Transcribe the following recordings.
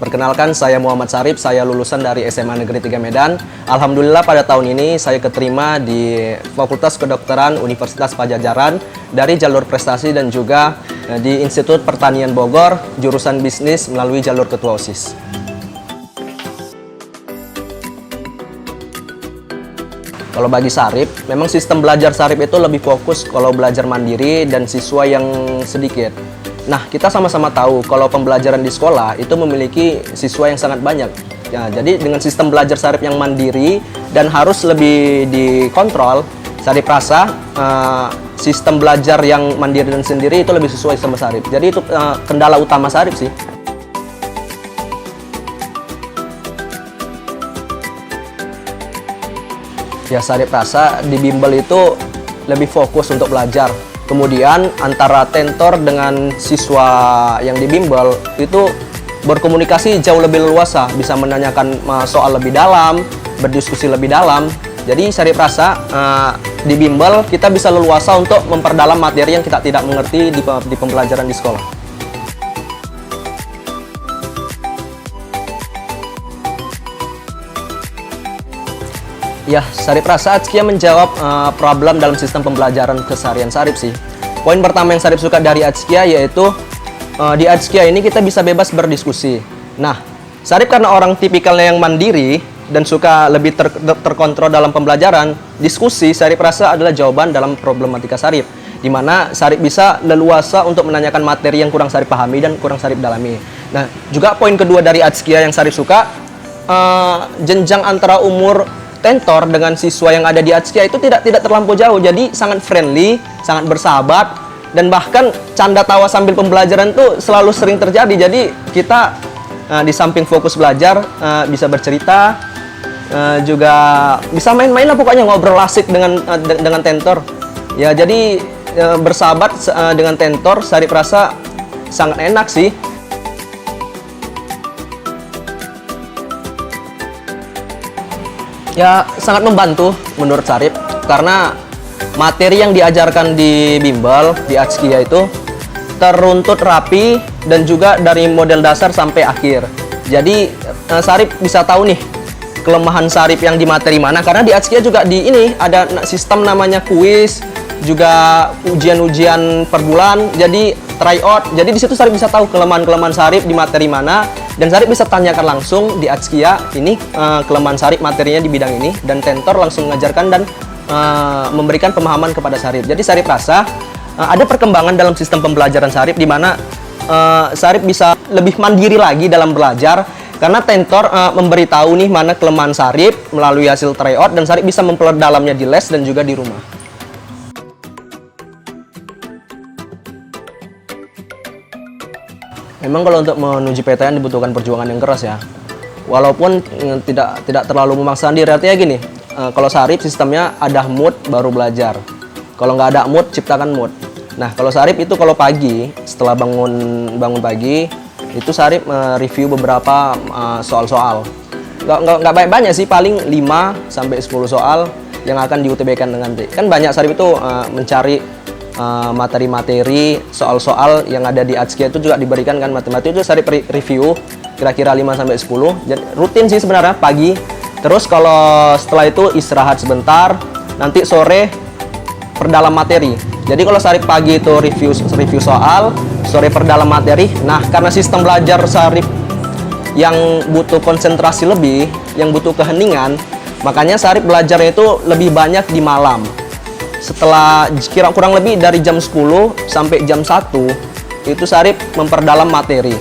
Perkenalkan, saya Muhammad Sarip, saya lulusan dari SMA Negeri 3 Medan. Alhamdulillah pada tahun ini saya keterima di Fakultas Kedokteran Universitas Padjadjaran dari jalur prestasi dan juga di Institut Pertanian Bogor, jurusan bisnis melalui jalur ketua OSIS. Kalau bagi Sarip, memang sistem belajar Sarip itu lebih fokus kalau belajar mandiri dan siswa yang sedikit. Nah, kita sama-sama tahu kalau pembelajaran di sekolah itu memiliki siswa yang sangat banyak. Ya, jadi dengan sistem belajar Sarip yang mandiri dan harus lebih dikontrol, Sarip rasa sistem belajar yang mandiri dan sendiri itu lebih sesuai sama Sarip. Jadi itu kendala utama Sarip sih. Ya, Sarip rasa di bimbel itu lebih fokus untuk belajar. Kemudian antara tentor dengan siswa yang dibimbel itu berkomunikasi jauh lebih leluasa, bisa menanyakan soal lebih dalam, berdiskusi lebih dalam. Jadi Sarip rasa di bimbel kita bisa leluasa untuk memperdalam materi yang kita tidak mengerti di pembelajaran di sekolah. Ya, Sarip rasa Atskia menjawab problem dalam sistem pembelajaran keseharian Sarip sih. Poin pertama yang Sarip suka dari Atskia yaitu di Atskia ini kita bisa bebas berdiskusi. Nah, Sarip karena orang tipikalnya yang mandiri dan suka lebih terkontrol dalam pembelajaran, diskusi Sarip rasa adalah jawaban dalam problematika Sarip, di mana Sarip bisa leluasa untuk menanyakan materi yang kurang Sarip pahami dan kurang Sarip dalami. Nah, juga poin kedua dari Atskia yang Sarip suka, jenjang antara umur tentor dengan siswa yang ada di Atskia itu tidak terlampau jauh, jadi sangat friendly, sangat bersahabat, dan bahkan canda tawa sambil pembelajaran itu selalu sering terjadi. Jadi kita di samping fokus belajar bisa bercerita, juga bisa main-main lah, pokoknya ngobrol asik dengan tentor. Ya, jadi bersahabat dengan tentor Sarip rasa sangat enak sih. Ya, sangat membantu menurut Sarip karena materi yang diajarkan di bimbel, di Atskia itu teruntut rapi dan juga dari model dasar sampai akhir. Jadi Sarip bisa tahu nih kelemahan Sarip yang di materi mana, karena di Atskia juga di ini ada sistem namanya kuis, juga ujian-ujian per bulan, jadi tryout. Jadi di situ Sarip bisa tahu kelemahan-kelemahan Sarip di materi mana, dan Sarip bisa tanyakan langsung di Atskia ini kelemahan Sarip materinya di bidang ini, dan tentor langsung mengajarkan dan memberikan pemahaman kepada Sarip. Jadi Sarip rasa ada perkembangan dalam sistem pembelajaran Sarip di mana Sarip bisa lebih mandiri lagi dalam belajar karena tentor memberitahu nih mana kelemahan Sarip melalui hasil tryout, dan Sarip bisa memperdalamnya di les dan juga di rumah. Memang kalau untuk menuju PTN dibutuhkan perjuangan yang keras ya. Walaupun tidak terlalu memaksa diri. Artinya gini, kalau Sarip sistemnya ada mood baru belajar. Kalau nggak ada mood, ciptakan mood. Nah, kalau Sarip itu kalau pagi, setelah bangun pagi, itu Sarip review beberapa soal-soal. Nggak banyak sih, paling 5-10 soal yang akan diUTB-kan nanti. Kan banyak Sarip itu mencari materi-materi, soal-soal yang ada di Atskia itu juga diberikan kan matematik, itu Sarip review kira-kira 5-10. Jadi rutin sih sebenarnya pagi. Terus kalau setelah itu istirahat sebentar, nanti sore perdalam materi. Jadi kalau Sarip pagi itu review soal, sore perdalam materi. Nah, karena sistem belajar Sarip yang butuh konsentrasi lebih, yang butuh keheningan, makanya Sarip belajarnya itu lebih banyak di malam. Setelah kurang lebih dari jam 10 sampai jam 1 itu Sarip memperdalam materi.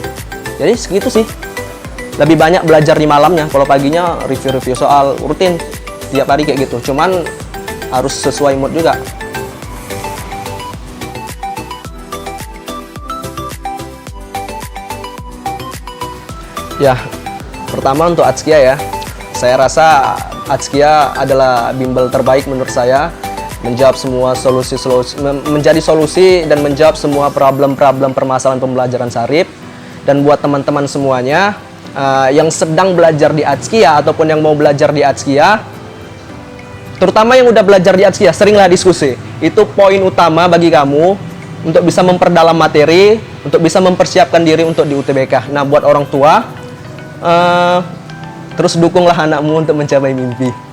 Jadi segitu sih. Lebih banyak belajar di malamnya. Kalau paginya review soal rutin tiap hari kayak gitu. Cuman harus sesuai mood juga. Ya, pertama untuk Atskia ya. Saya rasa Atskia adalah bimbel terbaik menurut saya. Menjawab semua menjadi solusi dan menjawab semua problem-problem permasalahan pembelajaran Sarip. Dan buat teman-teman semuanya yang sedang belajar di Atskia ataupun yang mau belajar di Atskia, terutama yang udah belajar di Atskia, seringlah diskusi. Itu poin utama bagi kamu untuk bisa memperdalam materi, untuk bisa mempersiapkan diri untuk di UTBK. Nah, buat orang tua, Terus dukunglah anakmu untuk mencapai mimpi.